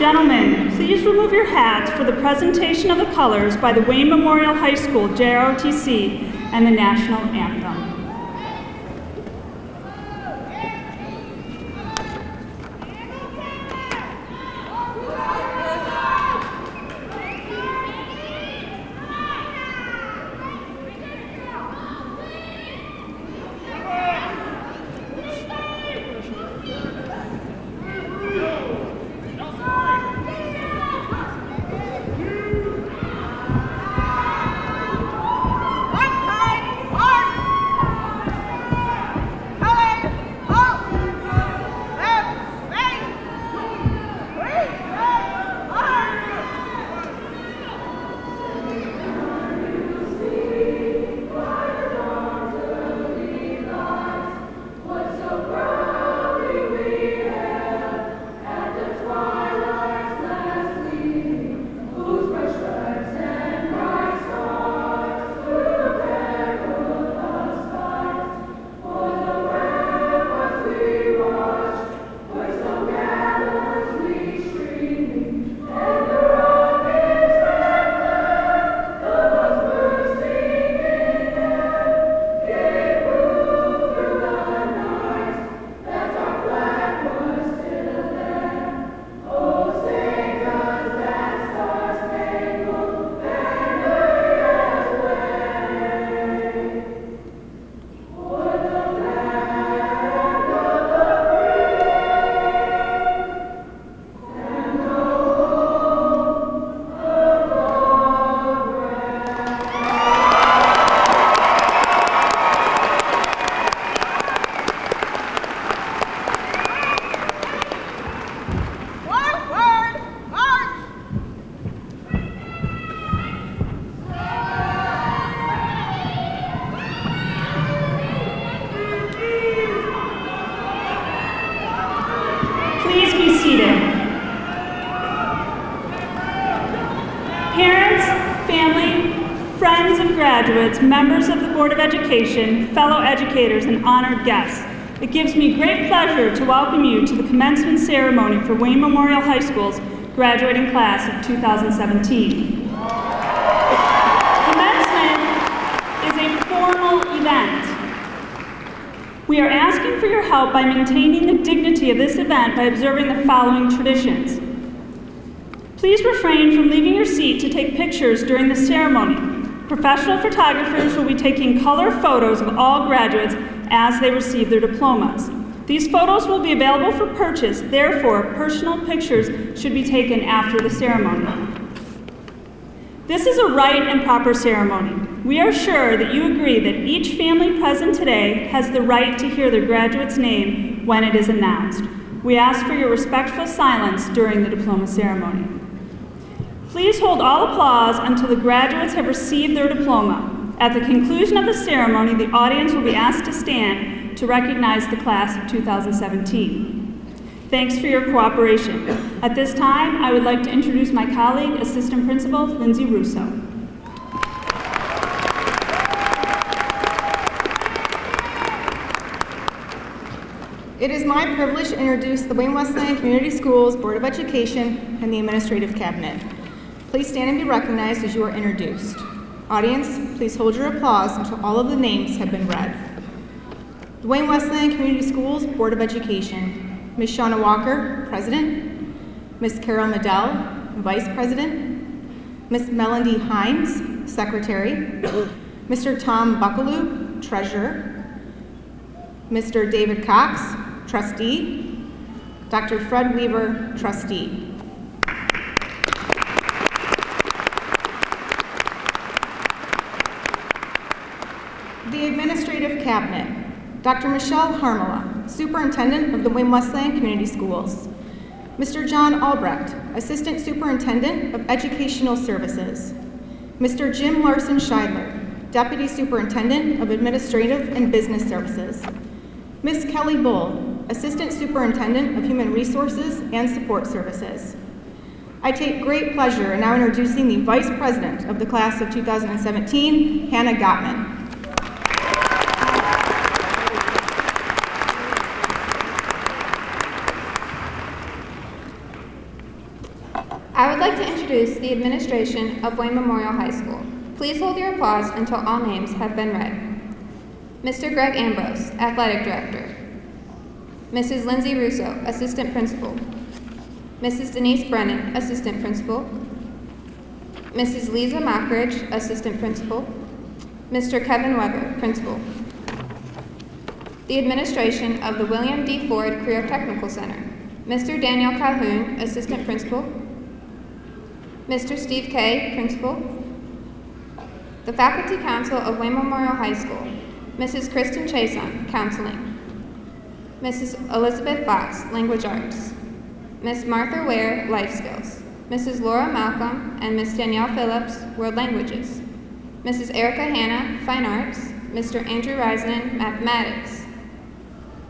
Gentlemen, please remove your hats for the presentation of the colors by the Wayne Memorial High School JROTC and the National Anthem. Graduates, members of the Board of Education, fellow educators, and honored guests. It gives me great pleasure to welcome you to the commencement ceremony for Wayne Memorial High School's graduating class of 2017. Commencement is a formal event. We are asking for your help by maintaining the dignity of this event by observing the following traditions. Please refrain from leaving your seat to take pictures during the ceremony. Professional photographers will be taking color photos of all graduates as they receive their diplomas. These photos will be available for purchase, therefore, personal pictures should be taken after the ceremony. This is a right and proper ceremony. We are sure that you agree that each family present today has the right to hear their graduate's name when it is announced. We ask for your respectful silence during the diploma ceremony. Please hold all applause until the graduates have received their diploma. At the conclusion of the ceremony, the audience will be asked to stand to recognize the class of 2017. Thanks for your cooperation. At this time, I would like to introduce my colleague, Assistant Principal Lindsay Russo. It is my privilege to introduce the Wayne Wesleyan Community Schools Board of Education and the Administrative Cabinet. Please stand and be recognized as you are introduced. Audience, please hold your applause until all of the names have been read. The Wayne Wesleyan Community Schools Board of Education, Ms. Shauna Walker, President, Ms. Carol Medell, Vice President, Ms. Melanie Hines, Secretary, Mr. Tom Buckaloo, Treasurer, Mr. David Cox, Trustee, Dr. Fred Weaver, Trustee. The Administrative Cabinet, Dr. Michelle Harmala, Superintendent of the Wayne Wesleyan Community Schools, Mr. John Albrecht, Assistant Superintendent of Educational Services, Mr. Jim Larson Scheidler, Deputy Superintendent of Administrative and Business Services, Ms. Kelly Bull, Assistant Superintendent of Human Resources and Support Services. I take great pleasure in now introducing the Vice President of the Class of 2017, Hannah Gottman. I would like to introduce the administration of Wayne Memorial High School. Please hold your applause until all names have been read. Mr. Greg Ambrose, Athletic Director. Mrs. Lindsay Russo, Assistant Principal. Mrs. Denise Brennan, Assistant Principal. Mrs. Lisa Mockridge, Assistant Principal. Mr. Kevin Weber, Principal. The administration of the William D. Ford Career Technical Center. Mr. Daniel Calhoun, Assistant Principal. Mr. Steve Kay, Principal. The Faculty Council of Wayne Memorial High School. Mrs. Kristen Chason, Counseling. Mrs. Elizabeth Fox, Language Arts. Ms. Martha Ware, Life Skills. Mrs. Laura Malcolm and Ms. Danielle Phillips, World Languages. Mrs. Erica Hanna, Fine Arts. Mr. Andrew Reisman, Mathematics.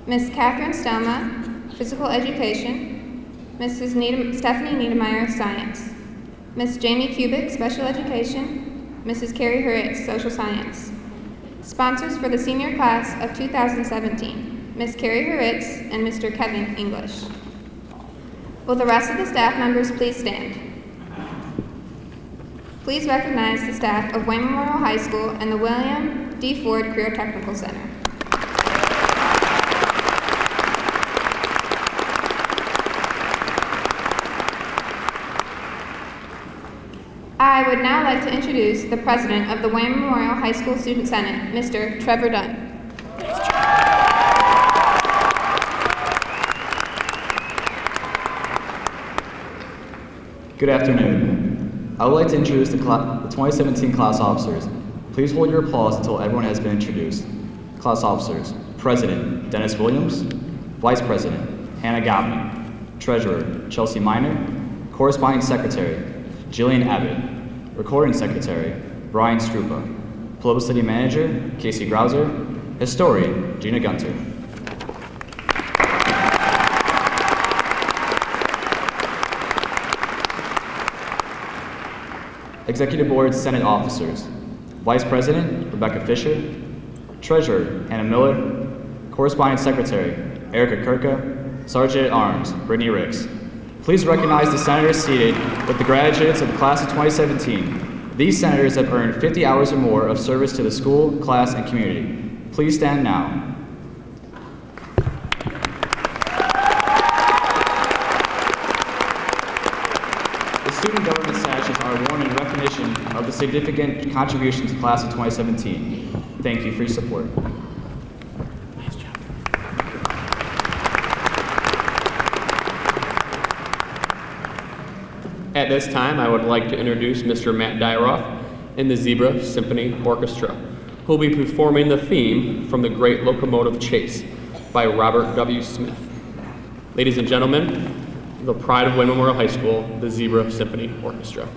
Ms. Catherine Stelma, Physical Education. Mrs. Stephanie Niedermeyer, Science. Ms. Jamie Kubik, Special Education. Mrs. Carrie Hurwitz, Social Science. Sponsors for the senior class of 2017, Ms. Carrie Hurwitz and Mr. Kevin English. Will the rest of the staff members please stand? Please recognize the staff of Wayne Memorial High School and the William D. Ford Career Technical Center. I would now like to introduce the president of the Wayne Memorial High School Student Senate, Mr. Trevor Dunn. Good afternoon. I would like to introduce the 2017 class officers. Please hold your applause until everyone has been introduced. Class officers: President Dennis Williams, Vice President Hannah Gottman, Treasurer Chelsea Miner, Corresponding Secretary Jillian Abbott, Recording Secretary Brian Strupa, Publicity Manager Casey Grouser, Historian Gina Gunter. Executive Board Senate Officers: Vice President Rebecca Fisher, Treasurer Hannah Miller, Corresponding Secretary Erica Kirka, Sergeant at Arms Brittany Ricks. Please recognize the senators seated with the graduates of the class of 2017. These senators have earned 50 hours or more of service to the school, class, and community. Please stand now. The student government sashes are worn in recognition of the significant contributions to the class of 2017. Thank you for your support. At this time, I would like to introduce Mr. Matt Dyroff and the Zebra Symphony Orchestra, who will be performing the theme from The Great Locomotive Chase by Robert W. Smith. Ladies and gentlemen, the pride of Wayne Memorial High School, the Zebra Symphony Orchestra.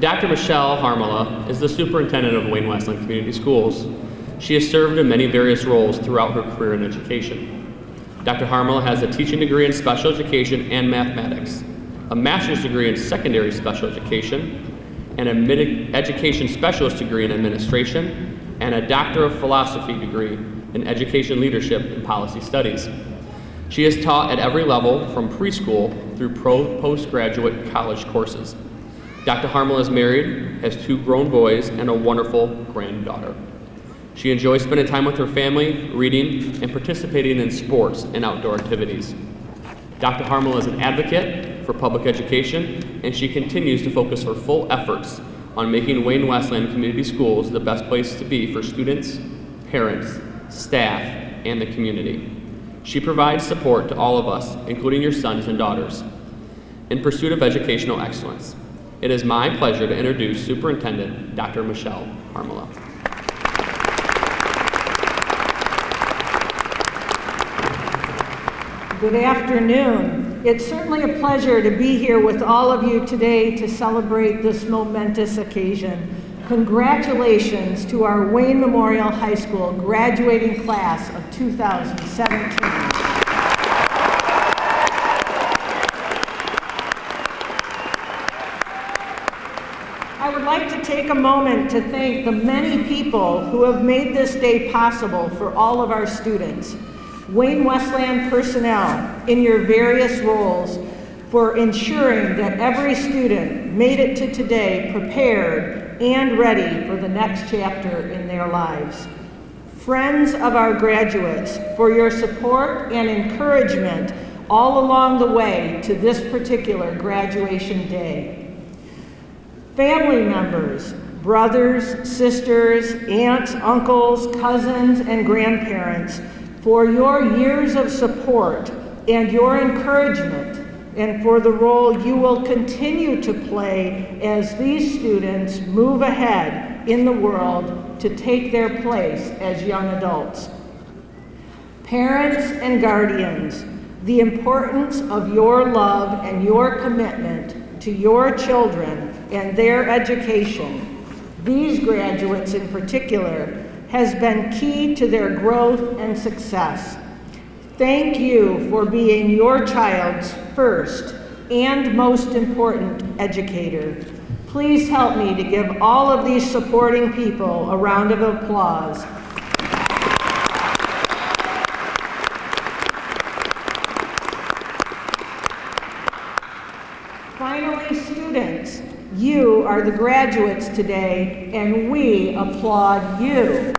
Dr. Michelle Harmala is the superintendent of Wayne Westland Community Schools. She has served in many various roles throughout her career in education. Dr. Harmala has a teaching degree in special education and mathematics, a master's degree in secondary special education, and a mid-education specialist degree in administration, and a Doctor of Philosophy degree in education leadership and policy studies. She has taught at every level from preschool through postgraduate college courses. Dr. Harmala is married, has 2 grown boys, and a wonderful granddaughter. She enjoys spending time with her family, reading, and participating in sports and outdoor activities. Dr. Harmala is an advocate for public education, and she continues to focus her full efforts on making Wayne Westland Community Schools the best place to be for students, parents, staff, and the community. She provides support to all of us, including your sons and daughters, in pursuit of educational excellence. It is my pleasure to introduce Superintendent Dr. Michelle Harmala. Good afternoon. It's certainly a pleasure to be here with all of you today to celebrate this momentous occasion. Congratulations to our Wayne Memorial High School graduating class of 2017. I would like to take a moment to thank the many people who have made this day possible for all of our students. Wayne Westland personnel in your various roles for ensuring that every student made it to today prepared and ready for the next chapter in their lives. Friends of our graduates, for your support and encouragement all along the way to this particular graduation day. Family members, brothers, sisters, aunts, uncles, cousins, and grandparents, for your years of support and your encouragement, and for the role you will continue to play as these students move ahead in the world to take their place as young adults. Parents and guardians, the importance of your love and your commitment to your children and their education, these graduates in particular, has been key to their growth and success. Thank you for being your child's first and most important educator. Please help me to give all of these supporting people a round of applause. Finally, students, you are the graduates today, and we applaud you.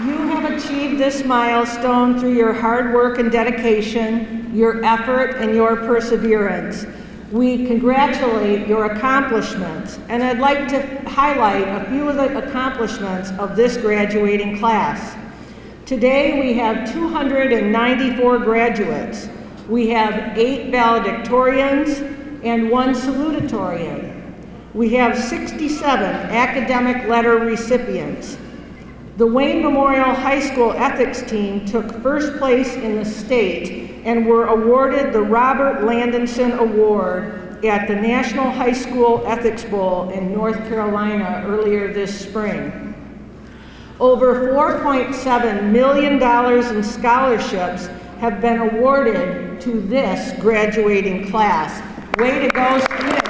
You have achieved this milestone through your hard work and dedication, your effort, and your perseverance. We congratulate your accomplishments, and I'd like to highlight a few of the accomplishments of this graduating class. Today we have 294 graduates. We have 8 valedictorians, and 1 salutatorian. We have 67 academic letter recipients. The Wayne Memorial High School ethics team took first place in the state and were awarded the Robert Landonson Award at the National High School Ethics Bowl in North Carolina earlier this spring. Over $4.7 million in scholarships have been awarded to this graduating class. Way to go, students.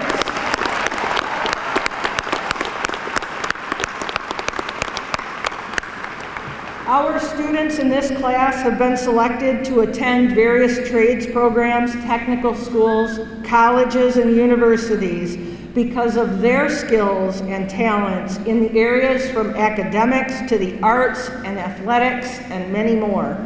Our students in this class have been selected to attend various trades programs, technical schools, colleges, and universities because of their skills and talents in the areas from academics to the arts and athletics and many more.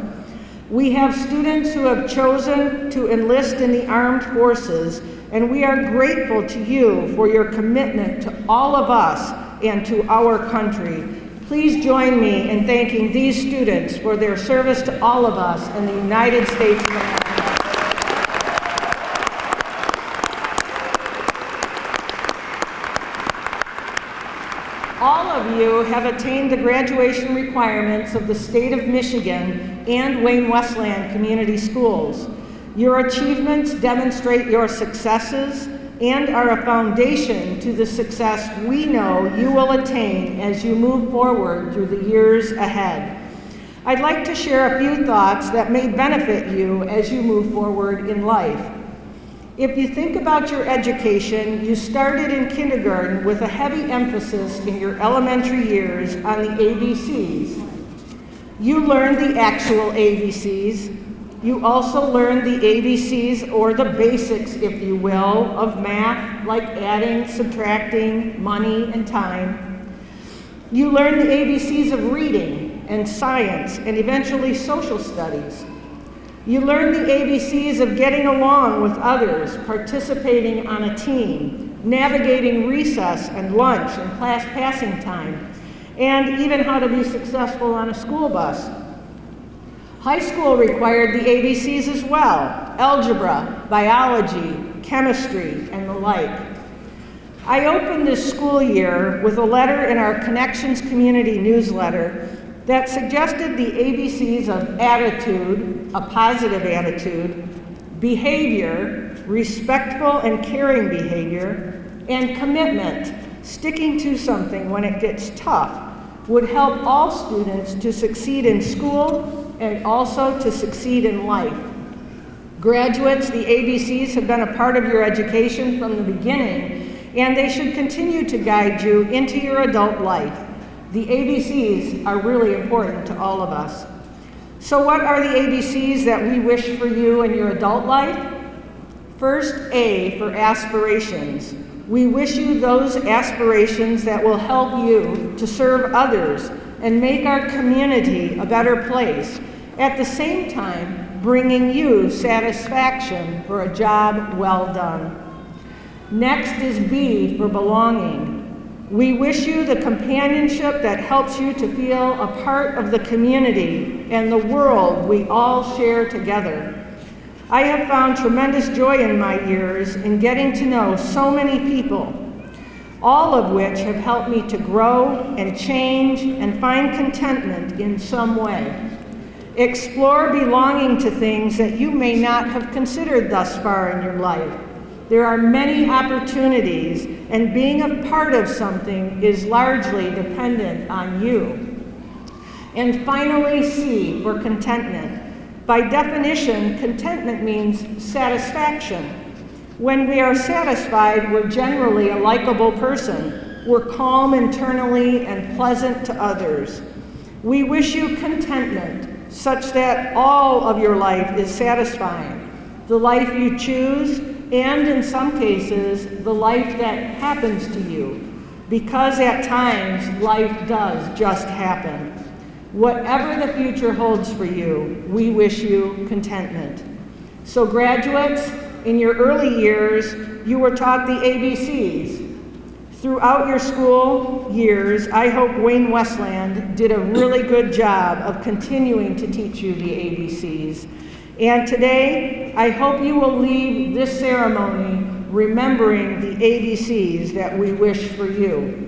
We have students who have chosen to enlist in the armed forces, and we are grateful to you for your commitment to all of us and to our country. Please join me in thanking these students for their service to all of us in the United States of America. All of you have attained the graduation requirements of the state of Michigan and Wayne Westland Community Schools. Your achievements demonstrate your successes and are a foundation to the success we know you will attain as you move forward through the years ahead. I'd like to share a few thoughts that may benefit you as you move forward in life. If you think about your education, you started in kindergarten with a heavy emphasis in your elementary years on the ABCs. You learned the actual ABCs. You also learned the ABCs, or the basics, if you will, of math, like adding, subtracting, money, and time. You learned the ABCs of reading and science and eventually social studies. You learned the ABCs of getting along with others, participating on a team, navigating recess and lunch and class passing time, and even how to be successful on a school bus. High school required the ABCs as well: algebra, biology, chemistry, and the like. I opened this school year with a letter in our Connections Community newsletter that suggested the ABCs of attitude, a positive attitude, behavior, respectful and caring behavior, and commitment, sticking to something when it gets tough, would help all students to succeed in school and also to succeed in life. Graduates, the ABCs have been a part of your education from the beginning, and they should continue to guide you into your adult life. The ABCs are really important to all of us. So what are the ABCs that we wish for you in your adult life? First, A for aspirations. We wish you those aspirations that will help you to serve others and make our community a better place, at the same time bringing you satisfaction for a job well done. Next is B for belonging. We wish you the companionship that helps you to feel a part of the community and the world we all share together. I have found tremendous joy in my years in getting to know so many people, all of which have helped me to grow and change and find contentment in some way. Explore belonging to things that you may not have considered thus far in your life. There are many opportunities, and being a part of something is largely dependent on you. And finally, C for contentment. By definition, contentment means satisfaction. When we are satisfied, we're generally a likable person. We're calm internally and pleasant to others. We wish you contentment, such that all of your life is satisfying. The life you choose, and in some cases, the life that happens to you, because at times, life does just happen. Whatever the future holds for you, we wish you contentment. So graduates, in your early years, you were taught the ABCs. Throughout your school years, I hope Wayne Westland did a really good job of continuing to teach you the ABCs. And today, I hope you will leave this ceremony remembering the ABCs that we wish for you.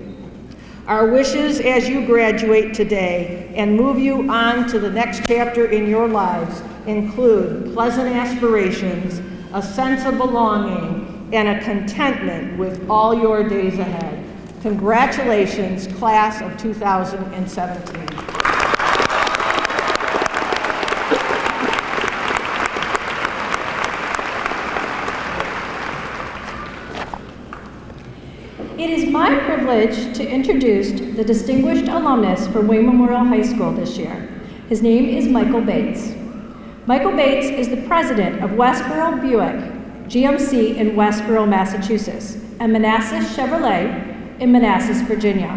Our wishes as you graduate today and move you on to the next chapter in your lives include pleasant aspirations, a sense of belonging, and a contentment with all your days ahead. Congratulations, class of 2017. It is my privilege to introduce the distinguished alumnus from Wayne Memorial High School this year. His name is Michael Bates. Michael Bates is the president of Westboro Buick GMC in Westboro, Massachusetts, and Manassas Chevrolet in Manassas, Virginia.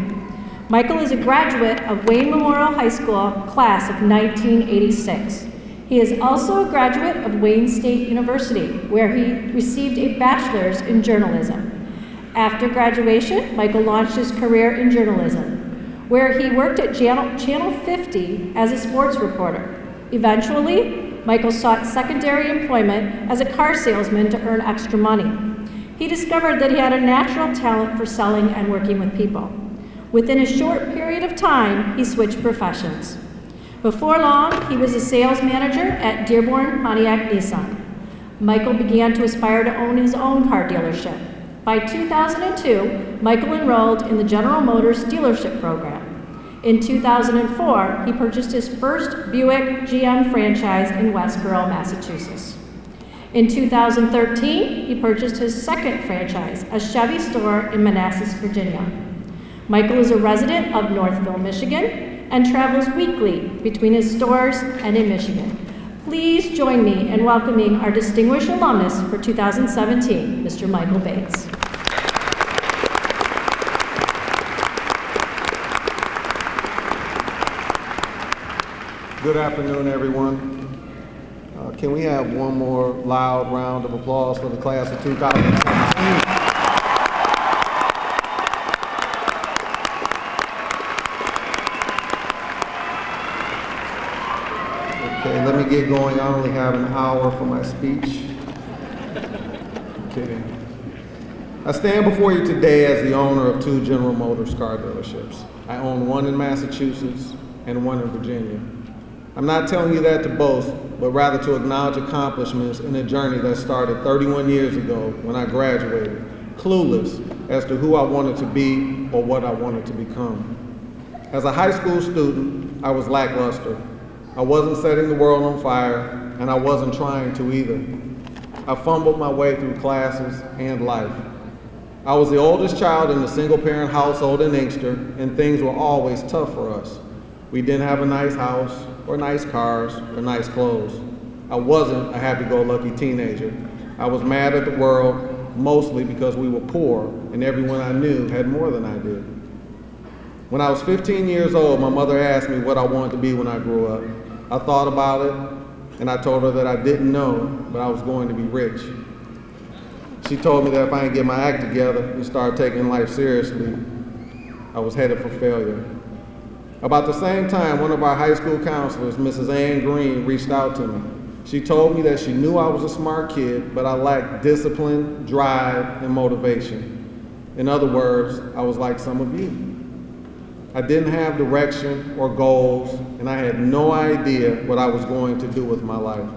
Michael is a graduate of Wayne Memorial High School, class of 1986. He is also a graduate of Wayne State University, where he received a bachelor's in journalism. After graduation, Michael launched his career in journalism, where he worked at Channel 50 as a sports reporter. Eventually, Michael sought secondary employment as a car salesman to earn extra money. He discovered that he had a natural talent for selling and working with people. Within a short period of time, he switched professions. Before long, he was a sales manager at Dearborn Pontiac Nissan. Michael began to aspire to own his own car dealership. By 2002, Michael enrolled in the General Motors dealership program. In 2004, he purchased his first Buick GM franchise in Westboro, Massachusetts. In 2013, he purchased his second franchise, a Chevy store in Manassas, Virginia. Michael is a resident of Northville, Michigan, and travels weekly between his stores and in Michigan. Please join me in welcoming our distinguished alumnus for 2017, Mr. Michael Bates. Good afternoon, everyone. Can we have one more loud round of applause for the class of 2017? Okay, let me get going. I only have an hour for my speech. I'm kidding. I stand before you today as the owner of 2 General Motors car dealerships. I own one in Massachusetts and one in Virginia. I'm not telling you that to boast, but rather to acknowledge accomplishments in a journey that started 31 years ago when I graduated, clueless as to who I wanted to be or what I wanted to become. As a high school student, I was lackluster. I wasn't setting the world on fire, and I wasn't trying to either. I fumbled my way through classes and life. I was the oldest child in a single-parent household in Inkster, and things were always tough for us. We didn't have a nice house, or nice cars, or nice clothes. I wasn't a happy-go-lucky teenager. I was mad at the world, mostly because we were poor, and everyone I knew had more than I did. When I was 15 years old, my mother asked me what I wanted to be when I grew up. I thought about it, and I told her that I didn't know, but I was going to be rich. She told me that if I didn't get my act together and start taking life seriously, I was headed for failure. About the same time, one of our high school counselors, Mrs. Ann Green, reached out to me. She told me that she knew I was a smart kid, but I lacked discipline, drive, and motivation. In other words, I was like some of you. I didn't have direction or goals, and I had no idea what I was going to do with my life.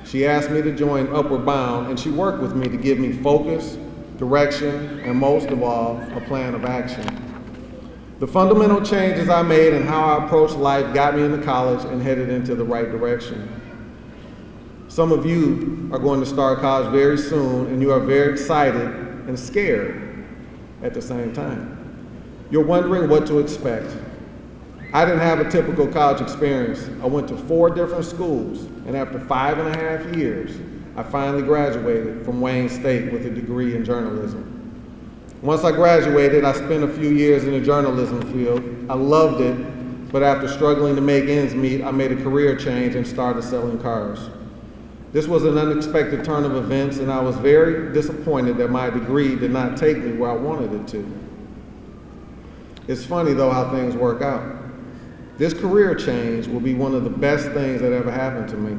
She asked me to join Upward Bound, and she worked with me to give me focus, direction, and most of all, a plan of action. The fundamental changes I made in how I approached life got me into college and headed into the right direction. Some of you are going to start college very soon, and you are very excited and scared at the same time. You're wondering what to expect. I didn't have a typical college experience. I went to 4 different schools, and after 5.5 years, I finally graduated from Wayne State with a degree in journalism. Once I graduated, I spent a few years in the journalism field. I loved it, but after struggling to make ends meet, I made a career change and started selling cars. This was an unexpected turn of events, and I was very disappointed that my degree did not take me where I wanted it to. It's funny, though, how things work out. This career change will be one of the best things that ever happened to me.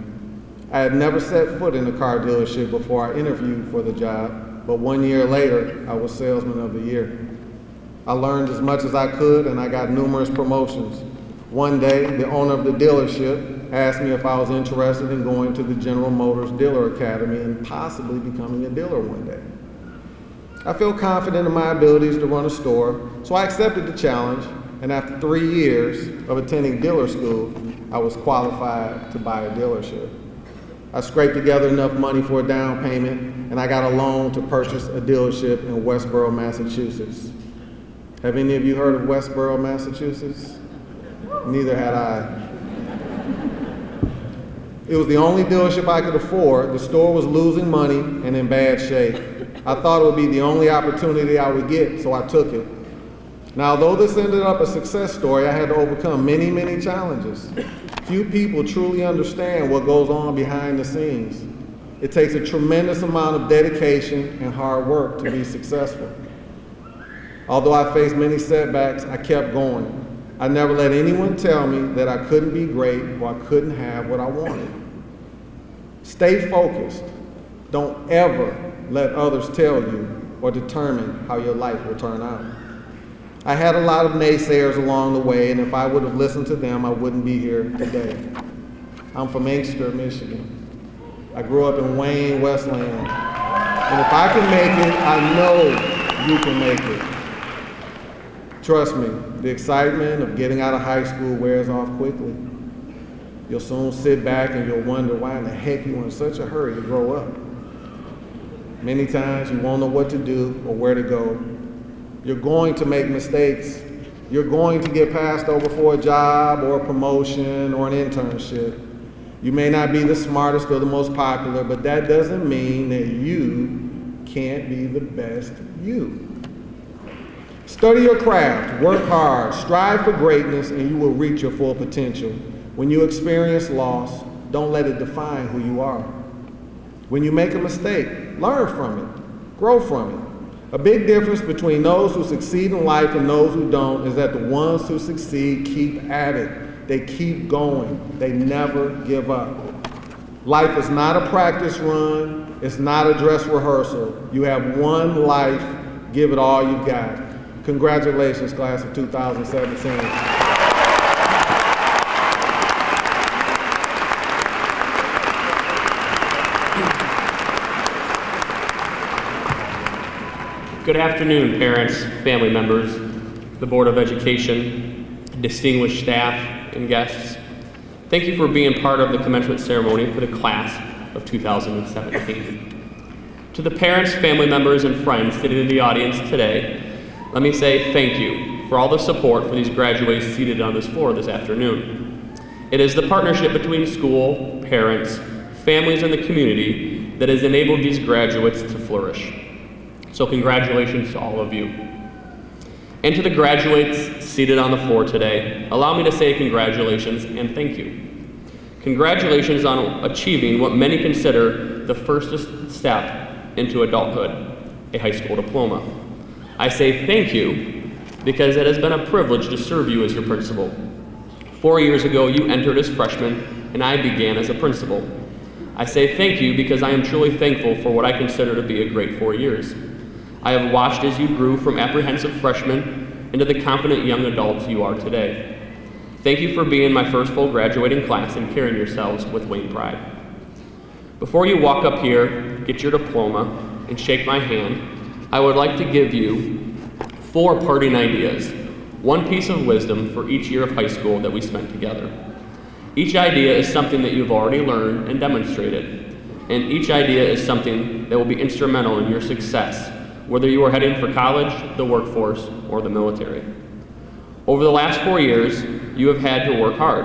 I had never set foot in a car dealership before I interviewed for the job. but 1 year later, I was Salesman of the Year. I learned as much as I could, and I got numerous promotions. One day, the owner of the dealership asked me if I was interested in going to the General Motors Dealer Academy and possibly becoming a dealer one day. I feel confident in my abilities to run a store, so I accepted the challenge, and after 3 years of attending dealer school, I was qualified to buy a dealership. I scraped together enough money for a down payment, and I got a loan to purchase a dealership in Westboro, Massachusetts. Have any of you heard of Westboro, Massachusetts? Neither had I. It was the only dealership I could afford. The store was losing money and in bad shape. I thought it would be the only opportunity I would get, so I took it. Now, although this ended up a success story, I had to overcome many, many challenges. Few people truly understand what goes on behind the scenes. It takes a tremendous amount of dedication and hard work to be successful. Although I faced many setbacks, I kept going. I never let anyone tell me that I couldn't be great or I couldn't have what I wanted. Stay focused. Don't ever let others tell you or determine how your life will turn out. I had a lot of naysayers along the way, and if I would have listened to them, I wouldn't be here today. I'm from Inkster, Michigan. I grew up in Wayne, Westland. And if I can make it, I know you can make it. Trust me, the excitement of getting out of high school wears off quickly. You'll soon sit back and you'll wonder why in the heck you were in such a hurry to grow up. Many times you won't know what to do or where to go. You're going to make mistakes. You're going to get passed over for a job or a promotion or an internship. You may not be the smartest or the most popular, but that doesn't mean that you can't be the best you. Study your craft, work hard, strive for greatness, and you will reach your full potential. When you experience loss, don't let it define who you are. When you make a mistake, learn from it, grow from it. A big difference between those who succeed in life and those who don't is that the ones who succeed keep at it. They keep going. They never give up. Life is not a practice run. It's not a dress rehearsal. You have one life. Give it all you've got. Congratulations, class of 2017. Good afternoon, parents, family members, the Board of Education, distinguished staff, and guests. Thank you for being part of the commencement ceremony for the class of 2017. To the parents, family members, and friends sitting in the audience today, let me say thank you for all the support for these graduates seated on this floor this afternoon. It is the partnership between school, parents, families, and the community that has enabled these graduates to flourish. So congratulations to all of you. And to the graduates seated on the floor today, allow me to say congratulations and thank you. Congratulations on achieving what many consider the first step into adulthood, a high school diploma. I say thank you because it has been a privilege to serve you as your principal. 4 years ago, you entered as freshmen, and I began as a principal. I say thank you because I am truly thankful for what I consider to be a great 4 years. I have watched as you grew from apprehensive freshmen into the confident young adults you are today. Thank you for being my first full graduating class and carrying yourselves with Wayne pride. Before you walk up here, get your diploma, and shake my hand, I would like to give you 4 parting ideas, one piece of wisdom for each year of high school that we spent together. Each idea is something that you've already learned and demonstrated, and each idea is something that will be instrumental in your success, whether you are heading for college, the workforce, or the military. Over the last 4 years, you have had to work hard.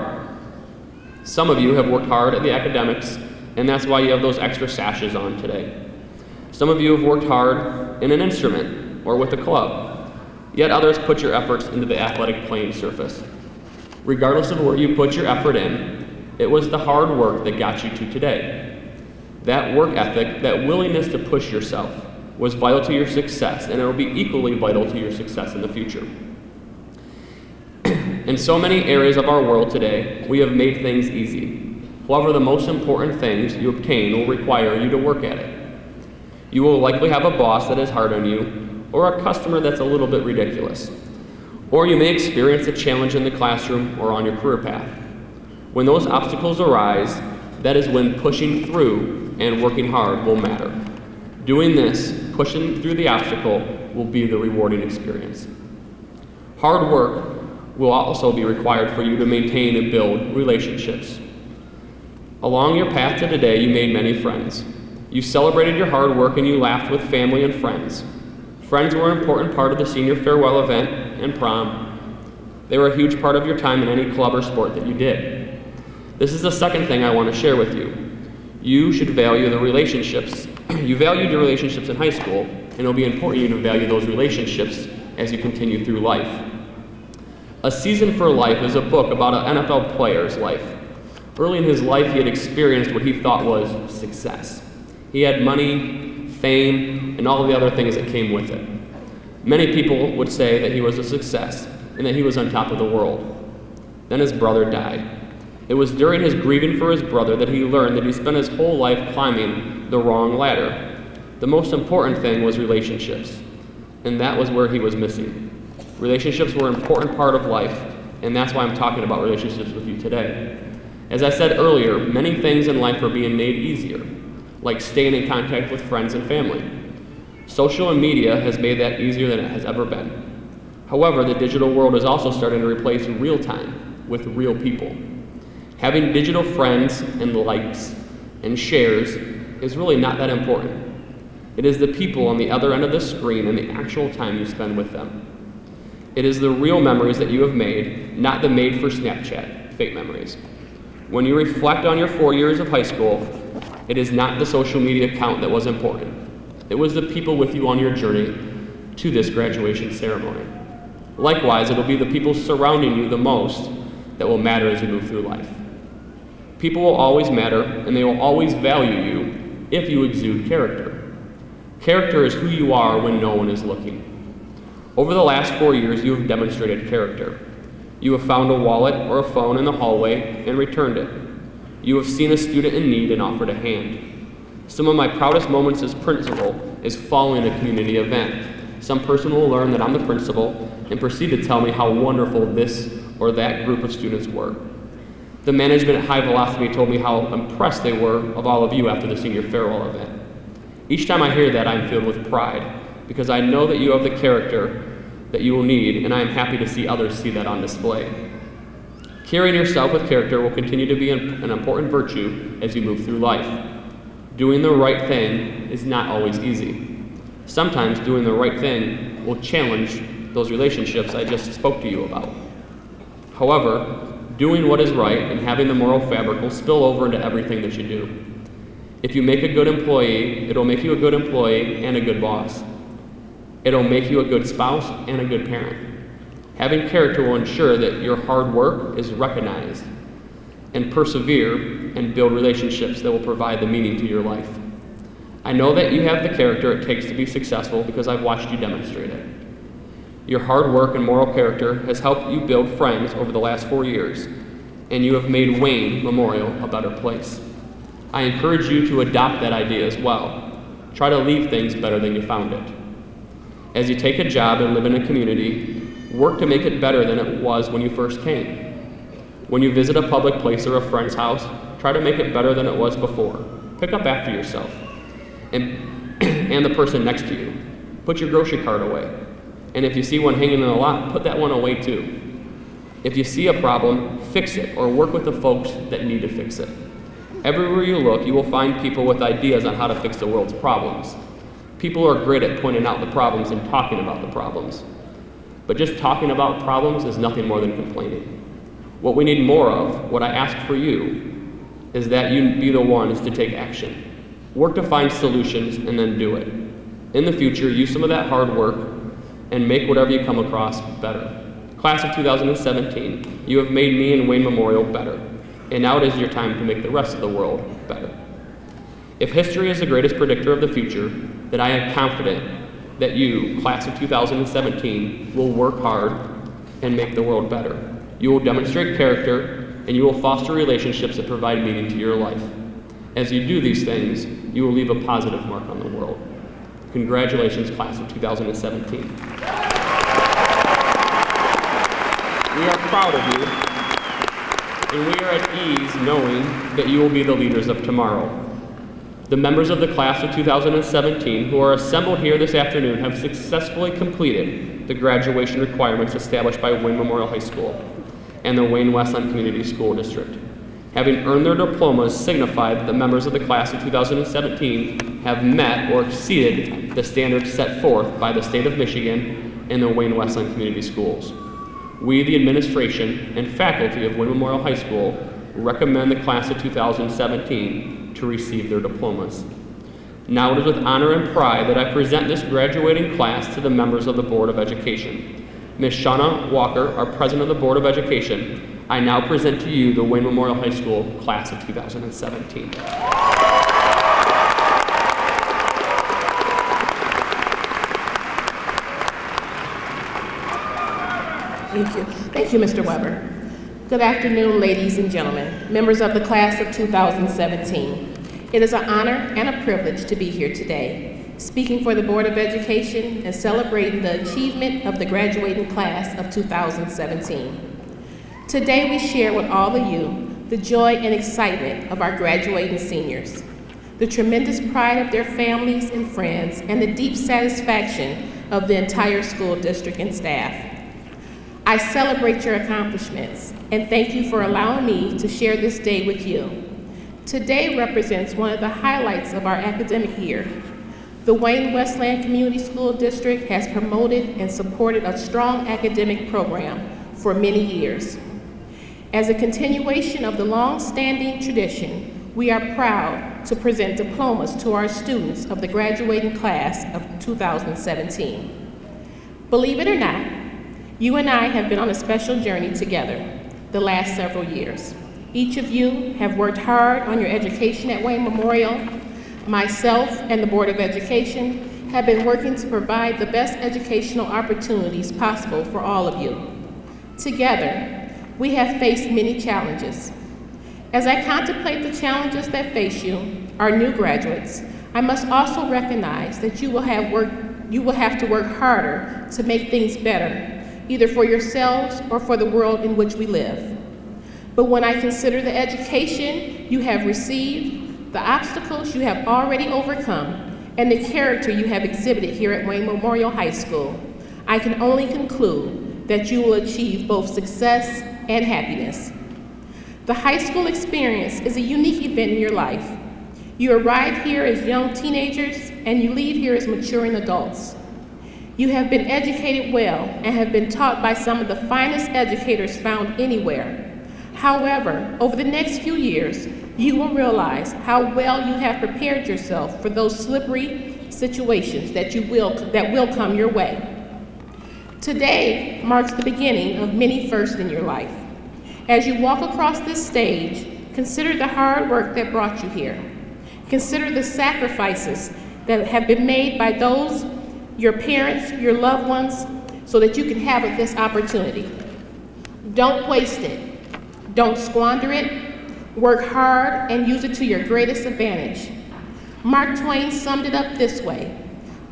Some of you have worked hard at the academics, and that's why you have those extra sashes on today. Some of you have worked hard in an instrument or with a club, yet others put your efforts into the athletic playing surface. Regardless of where you put your effort in, it was the hard work that got you to today. That work ethic, that willingness to push yourself, was vital to your success, and it will be equally vital to your success in the future. In so many areas of our world today, we have made things easy. However, the most important things you obtain will require you to work at it. You will likely have a boss that is hard on you, or a customer that's a little bit ridiculous. Or you may experience a challenge in the classroom or on your career path. When those obstacles arise, that is when pushing through and working hard will matter. Doing this, pushing through the obstacle, will be the rewarding experience. Hard work will also be required for you to maintain and build relationships. Along your path to today, you made many friends. You celebrated your hard work and you laughed with family and friends. Friends were an important part of the senior farewell event and prom. They were a huge part of your time in any club or sport that you did. This is the second thing I want to share with you. You should value the relationships. You valued your relationships in high school, and it'll be important you to value those relationships as you continue through life. A Season for Life is a book about an NFL player's life. Early in his life, he had experienced what he thought was success. He had money, fame, and all the other things that came with it. Many people would say that he was a success and that he was on top of the world. Then his brother died. It was during his grieving for his brother that he learned that he spent his whole life climbing the wrong ladder. The most important thing was relationships, and that was where he was missing. Relationships were an important part of life, and that's why I'm talking about relationships with you today. As I said earlier, many things in life are being made easier, like staying in contact with friends and family. Social media has made that easier than it has ever been. However, the digital world is also starting to replace real time with real people. Having digital friends and likes and shares is really not that important. It is the people on the other end of the screen and the actual time you spend with them. It is the real memories that you have made, not the made for Snapchat fake memories. When you reflect on your 4 years of high school, it is not the social media account that was important. It was the people with you on your journey to this graduation ceremony. Likewise, it'll be the people surrounding you the most that will matter as you move through life. People will always matter, and they will always value you if you exude character. Character is who you are when no one is looking. Over the last 4 years, you have demonstrated character. You have found a wallet or a phone in the hallway and returned it. You have seen a student in need and offered a hand. Some of my proudest moments as principal is following a community event. Some person will learn that I'm the principal and proceed to tell me how wonderful this or that group of students were. The management at High Velocity told me how impressed they were of all of you after the senior farewell event. Each time I hear that, I'm filled with pride because I know that you have the character that you will need, and I am happy to see others see that on display. Carrying yourself with character will continue to be an important virtue as you move through life. Doing the right thing is not always easy. Sometimes doing the right thing will challenge those relationships I just spoke to you about. However, doing what is right and having the moral fabric will spill over into everything that you do. If you make a good employee, it'll make you a good employee and a good boss. It'll make you a good spouse and a good parent. Having character will ensure that your hard work is recognized and persevere and build relationships that will provide the meaning to your life. I know that you have the character it takes to be successful because I've watched you demonstrate it. Your hard work and moral character has helped you build friends over the last 4 years, and you have made Wayne Memorial a better place. I encourage you to adopt that idea as well. Try to leave things better than you found it. As you take a job and live in a community, work to make it better than it was when you first came. When you visit a public place or a friend's house, try to make it better than it was before. Pick up after yourself and the person next to you. Put your grocery cart away. And if you see one hanging in the lot, put that one away too. If you see a problem, fix it or work with the folks that need to fix it. Everywhere you look, you will find people with ideas on how to fix the world's problems. People are great at pointing out the problems and talking about the problems. But just talking about problems is nothing more than complaining. What we need more of, what I ask for you, is that you be the ones to take action. Work to find solutions and then do it. In the future, use some of that hard work and make whatever you come across better. Class of 2017, you have made me and Wayne Memorial better, and now it is your time to make the rest of the world better. If history is the greatest predictor of the future, then I am confident that you, class of 2017, will work hard and make the world better. You will demonstrate character, and you will foster relationships that provide meaning to your life. As you do these things, you will leave a positive mark on the world. Congratulations, class of 2017. We are proud of you, and we are at ease knowing that you will be the leaders of tomorrow. The members of the class of 2017 who are assembled here this afternoon have successfully completed the graduation requirements established by Wayne Memorial High School and the Wayne Westland Community School District. Having earned their diplomas signify that the members of the class of 2017 have met or exceeded the standards set forth by the state of Michigan and the Wayne Westland Community Schools. We, the administration and faculty of Wayne Memorial High School, recommend the class of 2017 to receive their diplomas. Now it is with honor and pride that I present this graduating class to the members of the Board of Education. Ms. Shauna Walker, our President of the Board of Education, I now present to you the Wayne Memorial High School class of 2017. Thank you. Thank you, Mr. Weber. Good afternoon, ladies and gentlemen, members of the class of 2017. It is an honor and a privilege to be here today, speaking for the Board of Education and celebrating the achievement of the graduating class of 2017. Today, we share with all of you the joy and excitement of our graduating seniors, the tremendous pride of their families and friends, and the deep satisfaction of the entire school district and staff. I celebrate your accomplishments and thank you for allowing me to share this day with you. Today represents one of the highlights of our academic year. The Wayne Westland Community School District has promoted and supported a strong academic program for many years. As a continuation of the long-standing tradition, we are proud to present diplomas to our students of the graduating class of 2017. Believe it or not, you and I have been on a special journey together the last several years. Each of you have worked hard on your education at Wayne Memorial. Myself and the Board of Education have been working to provide the best educational opportunities possible for all of you. Together, we have faced many challenges. As I contemplate the challenges that face you, our new graduates, I must also recognize that you will have to work harder to make things better, either for yourselves or for the world in which we live. But when I consider the education you have received, the obstacles you have already overcome, and the character you have exhibited here at Wayne Memorial High School, I can only conclude that you will achieve both success and happiness. The high school experience is a unique event in your life. You arrive here as young teenagers and you leave here as maturing adults. You have been educated well and have been taught by some of the finest educators found anywhere. However, over the next few years, you will realize how well you have prepared yourself for those slippery situations that will come your way. Today marks the beginning of many firsts in your life. As you walk across this stage, consider the hard work that brought you here. Consider the sacrifices that have been made by those, your parents, your loved ones, so that you can have this opportunity. Don't waste it. Don't squander it. Work hard and use it to your greatest advantage. Mark Twain summed it up this way: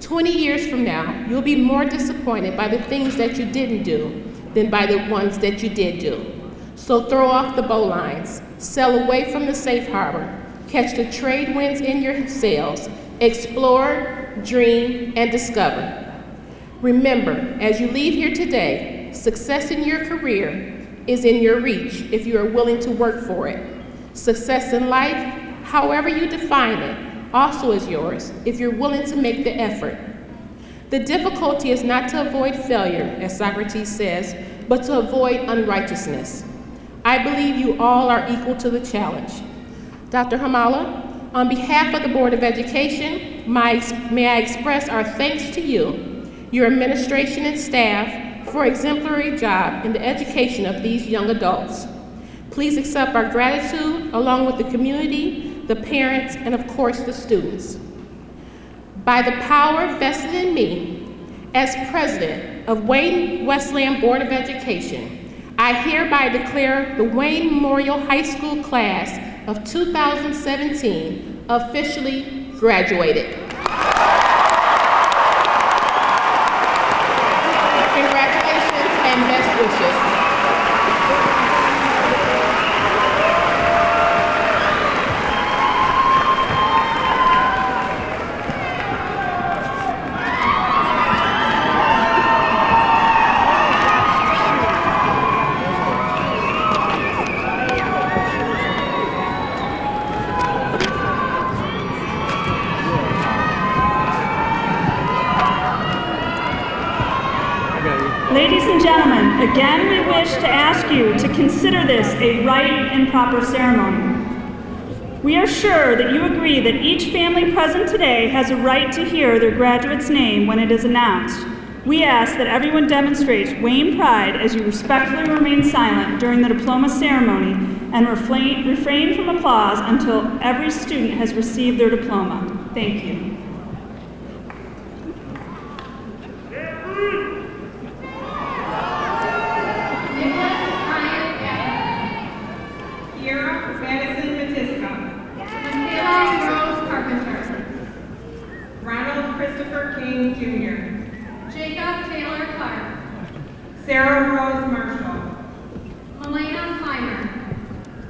20 years from now, you'll be more disappointed by the things that you didn't do than by the ones that you did do. So throw off the bowlines, sail away from the safe harbor, catch the trade winds in your sails, explore, dream, and discover. Remember, as you leave here today, success in your career is in your reach if you are willing to work for it. Success in life, however you define it, also is yours if you're willing to make the effort. The difficulty is not to avoid failure, as Socrates says, but to avoid unrighteousness. I believe you all are equal to the challenge. Dr. Hamala, on behalf of the Board of Education, may I express our thanks to you, your administration and staff, for exemplary job in the education of these young adults. Please accept our gratitude along with the community, the parents, and of course the students. By the power vested in me as president of Wayne Westland Board of Education, I hereby declare the Wayne Memorial High School class of 2017 officially graduated. wishes. Ladies and gentlemen, again we wish to ask you to consider this a right and proper ceremony. We are sure that you agree that each family present today has a right to hear their graduate's name when it is announced. We ask that everyone demonstrates Wayne pride as you respectfully remain silent during the diploma ceremony and refrain from applause until every student has received their diploma. Thank you. Sarah Rose Marshall. Melena Clymer.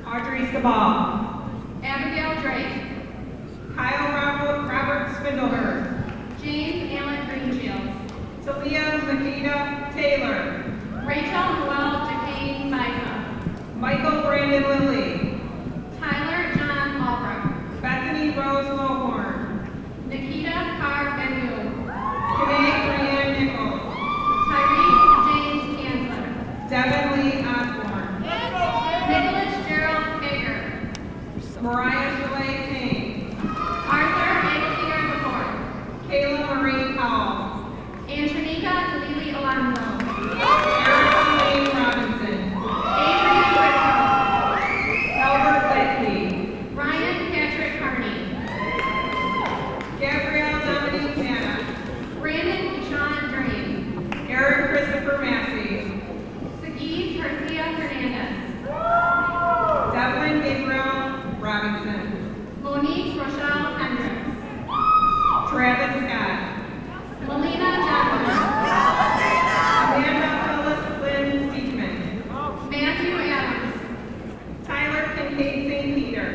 Audrey Sabal. Abigail Drake. Kyle Robert Spindlehurst. James Allen Greenshields. Talia Makita Taylor. Rachel Noel Jacqueline Biza. Michael Brandon Lilly. Tyler John Albrecht. Bethany Rose Lohorn. Nikita Carr Benu. Kanae Brianne Nichols. Devin Lee Osborne. Nicholas Gerald Hager. Mariah Shalay Payne. Arthur Aguilera IV. Kayla Marie Powell. Antonika Delili Alonso. Erica Lane Robinson. Adrian Briscoe. Albert Blakely. Ryan Patrick Carney. Gabrielle Dominique Hanna. Brandon Deshaun Drain. Eric Christopher Massey. Garcia Hernandez. Devlin Gabriel Robinson. Monique Rochelle Hendricks. Travis Scott. Melina Johnson. Amanda Phyllis Lynn Steekman. Matthew Adams. Tyler Kincaid St. Peter.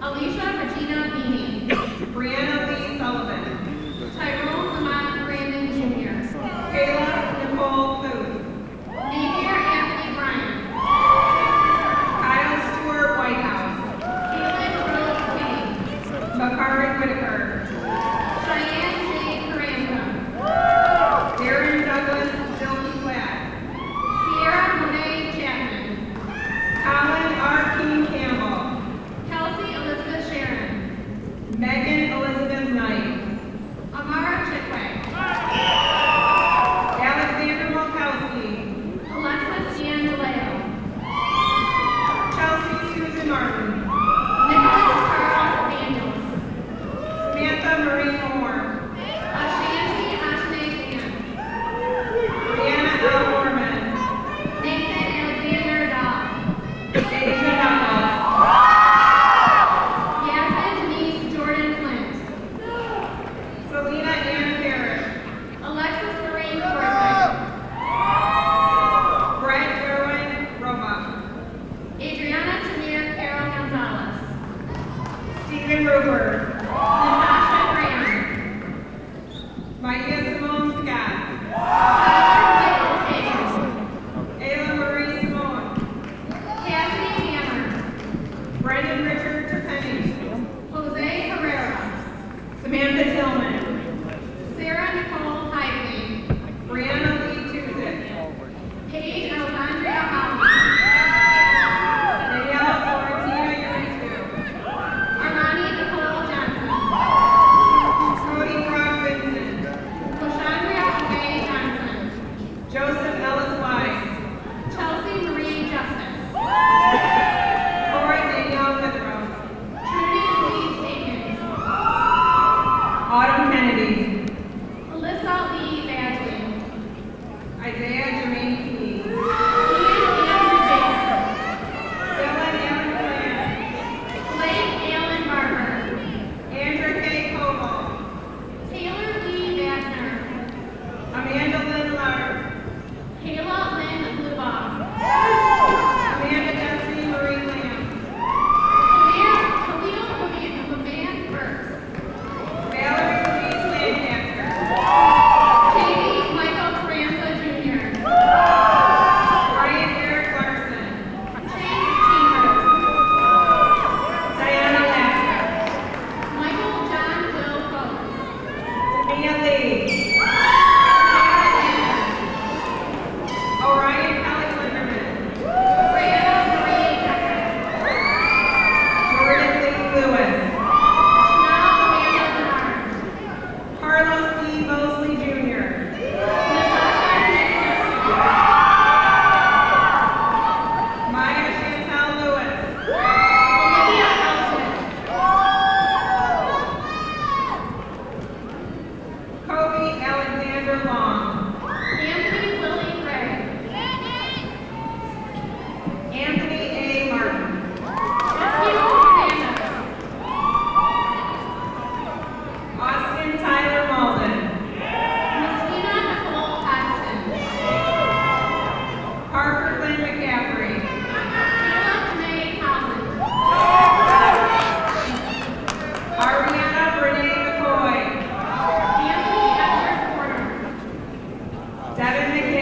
Alicia Regina Beanie. Brianna Lee Sullivan. Tyrone Lamont Brandon Jr. Kayla Nicole Booth. Napier Anthony Bryan. Kyle Stewart Whitehouse. Caitlin Rose King. Bakari Whitaker. Cheyenne Jade Carranza. Darren Douglas Dilke Platt. Sierra Monet Chapman. Colin R. King Campbell. Kelsey Elizabeth Sharon. Megan Elizabeth Knight. Amara Chitway. Alexander Molkowski. Alexis Ann DeLeo. Chelsea Susan Martin. Nicholas Carlos Evangelos. Samantha Marie Moore. Ashanti Ashnae Ann. Brianna L. Mormon. Nathan Alexander Dahl. Asia Douglas. Yasmin Denise Jordan Flint. Selena Ann Parrish. Alexis Marie Forsyth. Brett Derwin Roma. Adriana Tamir Carol Gonzalez. Stephen Ruber. Natasha Graham. Maya Simone Scott. Tyler Michael Hayes. Ayla Marie Simone. Cassidy Hammer. Brendan Richard Trepani. Jose Herrera. Samantha Tillman. Sarah Nicole Hidley. Brianna Lee Tuzik. Paige Alexandria Alma. Daniela Florentina Uritu. Armani Nicole Johnson. Cody Brock Vincent. Lashandria May Johnson. Joseph Ellis Wise. Chelsea Marie Justice. Corey Danielle Withrow. Trinity Louise Akins. Autumn Kennedy. Alyssa Lee Badgley. Isaiah Jermaine Key. Ian Andrew Baker. Dylan Allen Plant. Blake Allen Barber. Andrew K. Koval. Taylor Lee Bassner. Amanda Lynn Lark. Kayla Lynn Lewis.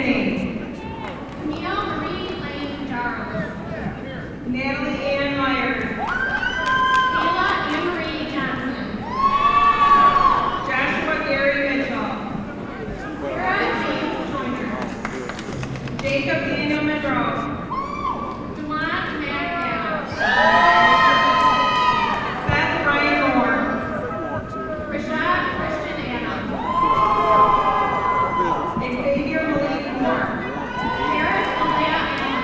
name. Camille Marie Lane Charles. Natalie Ann Myers. Kayla Ann Marie Johnson. Joshua Gary Mitchell. Sarah James Joyner. Jacob Daniel Monroe. Juwan Matt Adams. Seth Ryan Moore. Rashad Christian Adams. Xavier Malik Moore. Harris Alea Allen.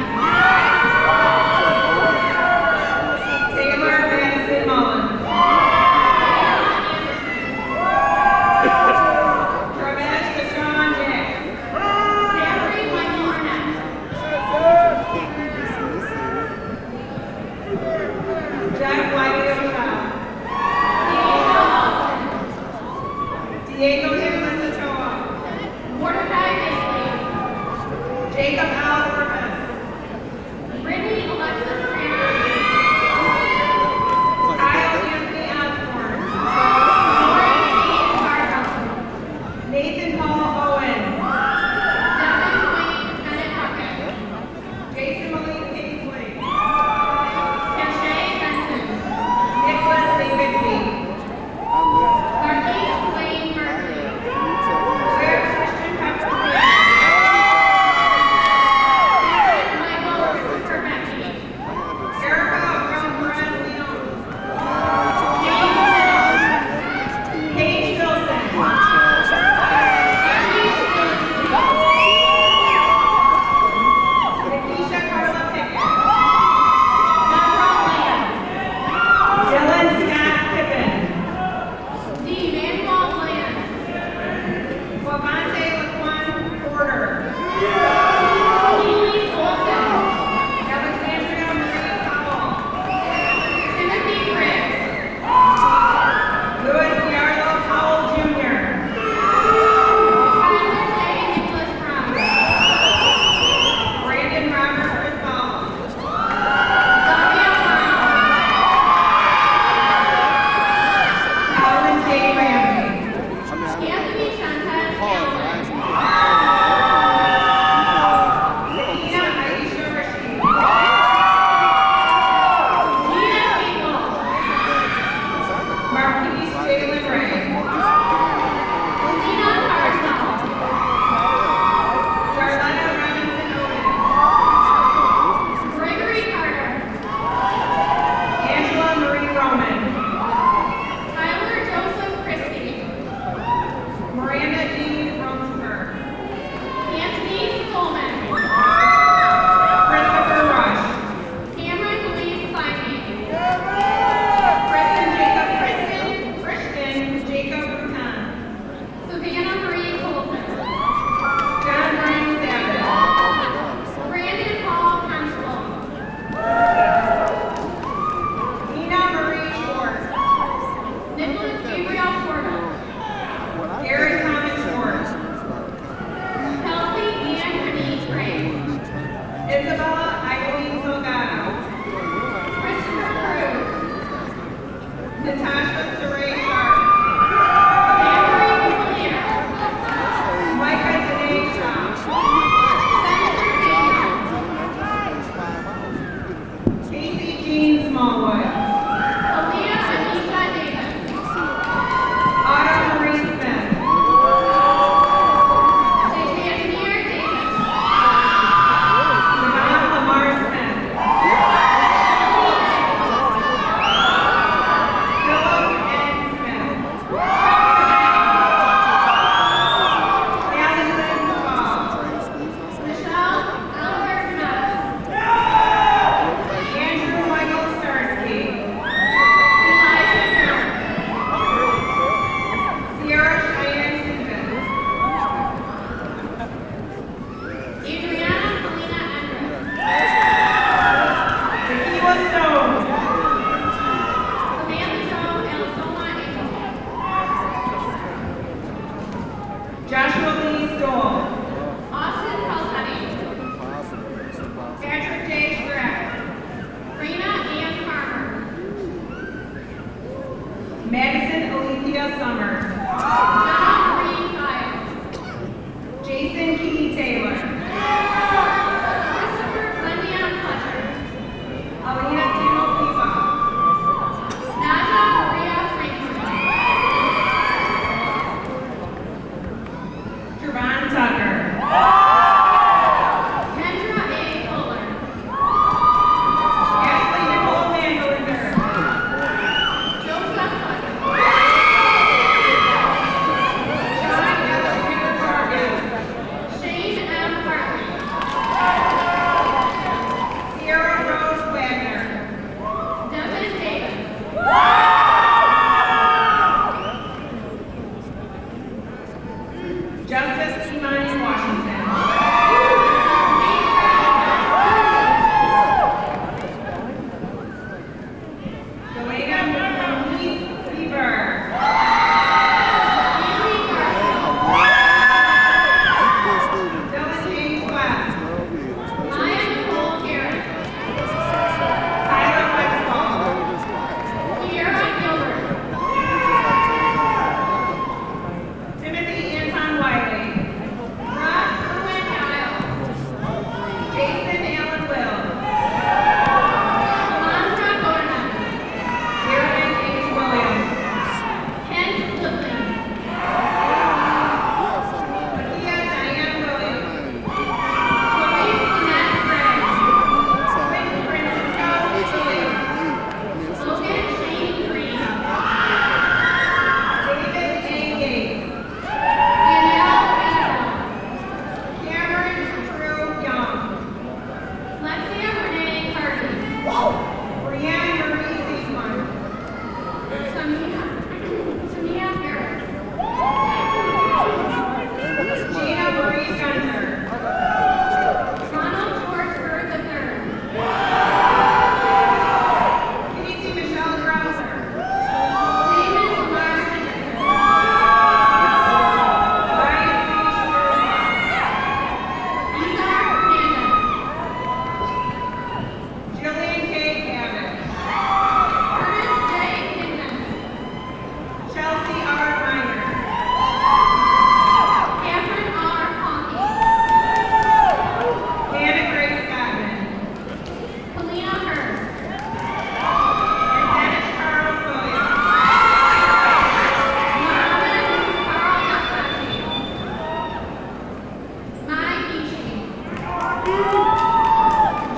Taylor Madison Mullins. Ramesh Deshaun Jack. Zachary Michael Arnett. Jack Wiley O'Shea. Diego Nicholas Ochoa. Mordecai Bailey. Jacob Al Orpez. Brittany Alexis Cranberry. Kyle Anthony Osborne. Lauren Kate Bartel. Nathan Paul Owens. Devin Wayne Bennett Puckett. Jason Malik Kingsley. Cache Benson. Nicholas David Lee. Marquise Wayne Murphy. Claire Christian Pepperfield.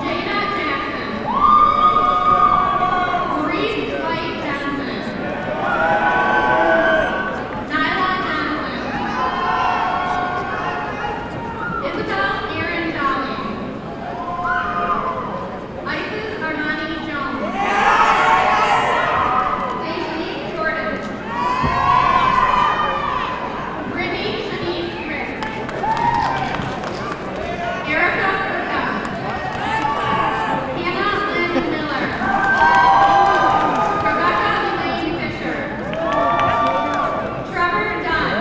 Jada Jackson. Maurice White Johnson. Nyla Johnson. Isabel Erin Dolly. Isis Armani Jones. Daisy Jordan. Brittany Shanice Ricks. Erica Kurta. Hannah Lynn Miller. Rebecca Elaine Fisher. Trevor Dunn.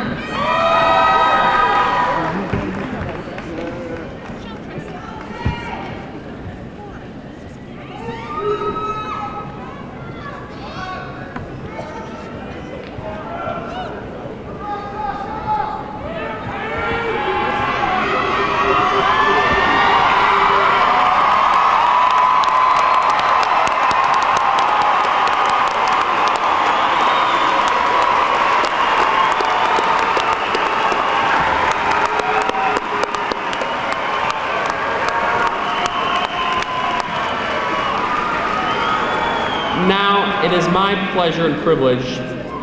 Now, it is my pleasure and privilege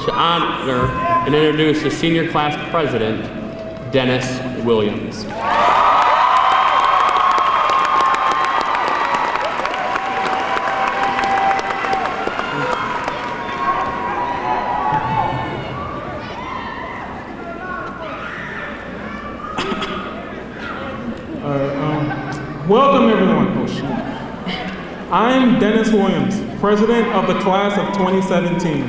to honor and introduce the senior class president, Dennis Williams. Welcome everyone. Oh, shoot. I'm Dennis Williams, president of the class of 2017.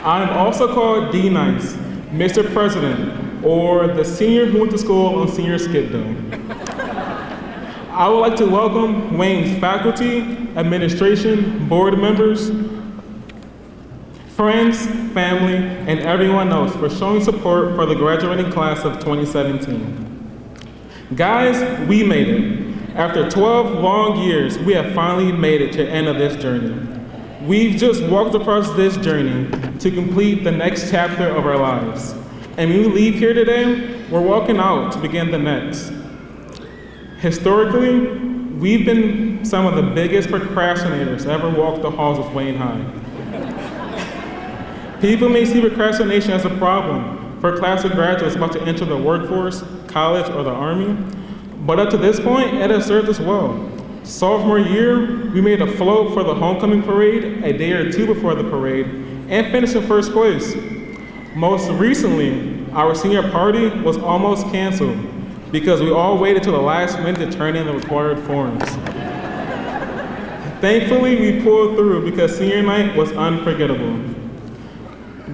I'm also called D-Nice, Mr. President, or the senior who went to school on senior skip day. I would like to welcome Wayne's faculty, administration, board members, friends, family, and everyone else for showing support for the graduating class of 2017. Guys, we made it. After 12 long years, we have finally made it to the end of this journey. We've just walked across this journey to complete the next chapter of our lives. And when we leave here today, we're walking out to begin the next. Historically, we've been some of the biggest procrastinators to ever walk the halls of Wayne High. People may see procrastination as a problem for a class of graduates about to enter the workforce, college, or the Army, but up to this point, it has served us well. Sophomore year, we made a float for the homecoming parade a day or two before the parade and finished in first place. Most recently, our senior party was almost canceled because we all waited till the last minute to turn in the required forms. Thankfully, we pulled through because senior night was unforgettable.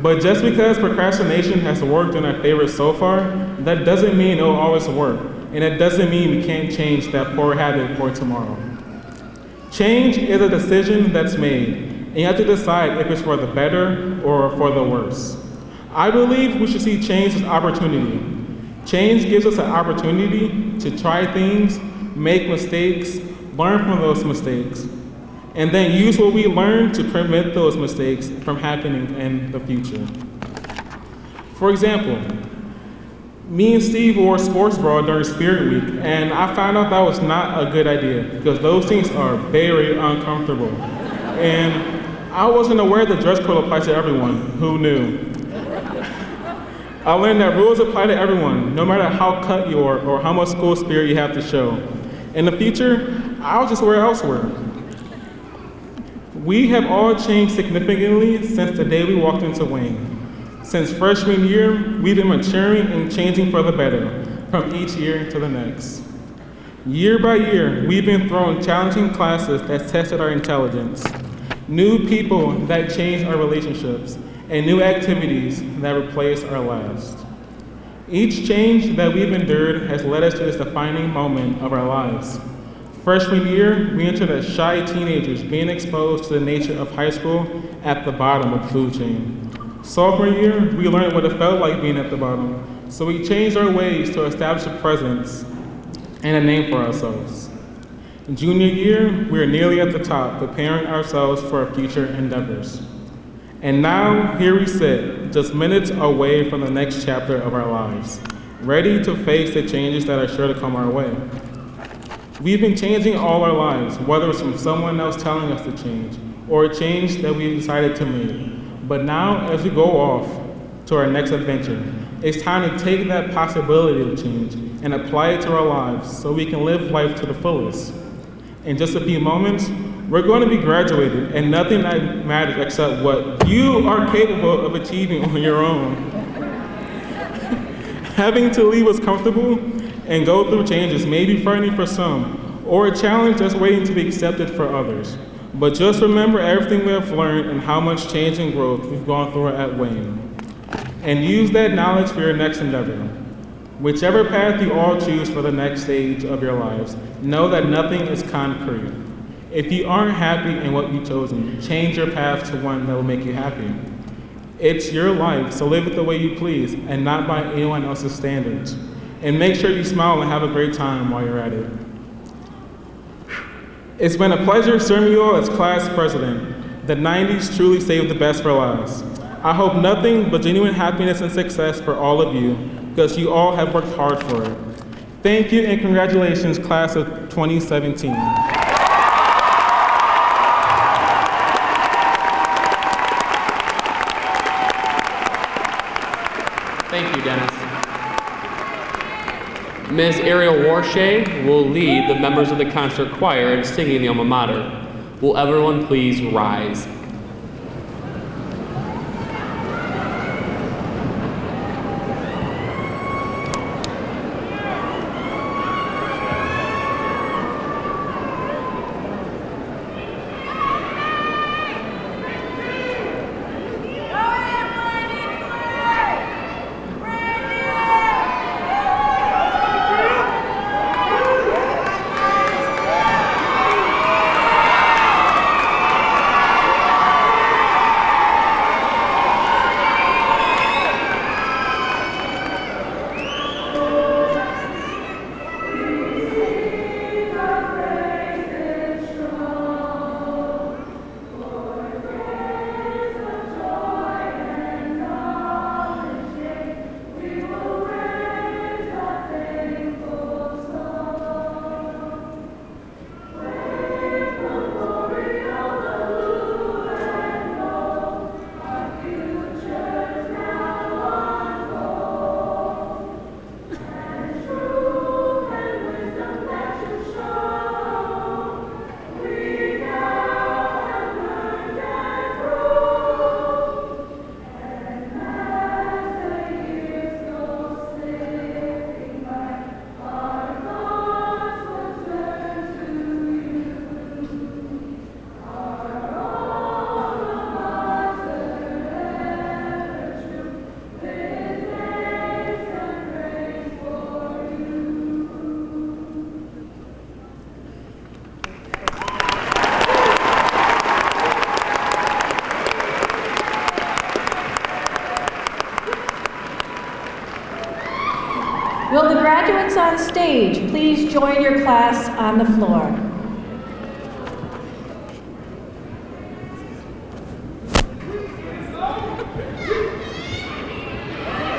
But just because procrastination has worked in our favor so far, that doesn't mean it'll always work. And it doesn't mean we can't change that poor habit for tomorrow. Change is a decision that's made, and you have to decide if it's for the better or for the worse. I believe we should see change as opportunity. Change gives us an opportunity to try things, make mistakes, learn from those mistakes, and then use what we learn to prevent those mistakes from happening in the future. For example, me and Steve wore a sports bra during Spirit Week, and I found out that was not a good idea because those things are very uncomfortable. And I wasn't aware the dress code applies to everyone. Who knew? I learned that rules apply to everyone, no matter how cut you are or how much school spirit you have to show. In the future, I'll just wear elsewhere. We have all changed significantly since the day we walked into Wayne. Since freshman year, we've been maturing and changing for the better, from each year to the next. Year by year, we've been thrown challenging classes that tested our intelligence, new people that changed our relationships, and new activities that replaced our last. Each change that we've endured has led us to this defining moment of our lives. Freshman year, we entered as shy teenagers being exposed to the nature of high school at the bottom of the food chain. Sophomore year, we learned what it felt like being at the bottom, so we changed our ways to establish a presence and a name for ourselves. Junior year, we are nearly at the top, preparing ourselves for our future endeavors. And now, here we sit, just minutes away from the next chapter of our lives, ready to face the changes that are sure to come our way. We've been changing all our lives, whether it's from someone else telling us to change, or a change that we've decided to make. But now, as we go off to our next adventure, it's time to take that possibility of change and apply it to our lives so we can live life to the fullest. In just a few moments, we're going to be graduated, and nothing that matters except what you are capable of achieving on your own. Having to leave what's comfortable and go through changes may be frightening for some, or a challenge that's waiting to be accepted for others. But just remember everything we have learned and how much change and growth we've gone through at Wayne. And use that knowledge for your next endeavor. Whichever path you all choose for the next stage of your lives, know that nothing is concrete. If you aren't happy in what you've chosen, change your path to one that will make you happy. It's your life, so live it the way you please and not by anyone else's standards. And make sure you smile and have a great time while you're at it. It's been a pleasure serving you all as class president. The 90s truly saved the best for last. I hope nothing but genuine happiness and success for all of you, because you all have worked hard for it. Thank you and congratulations, class of 2017. Thank you, Dennis. Ms. Ariel Warshay will lead the members of the concert choir in singing the alma mater. Will everyone please rise? Will the graduates on stage please join your class on the floor?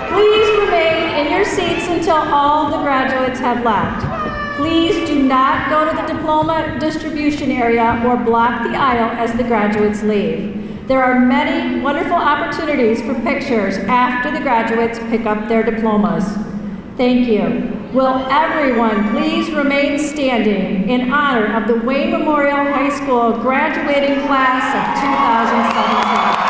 Please remain in your seats until all the graduates have left. Please do not go to the diploma distribution area or block the aisle as the graduates leave. There are many wonderful opportunities for pictures after the graduates pick up their diplomas. Thank you. Will everyone please remain standing in honor of the Wayne Memorial High School graduating class of 2017.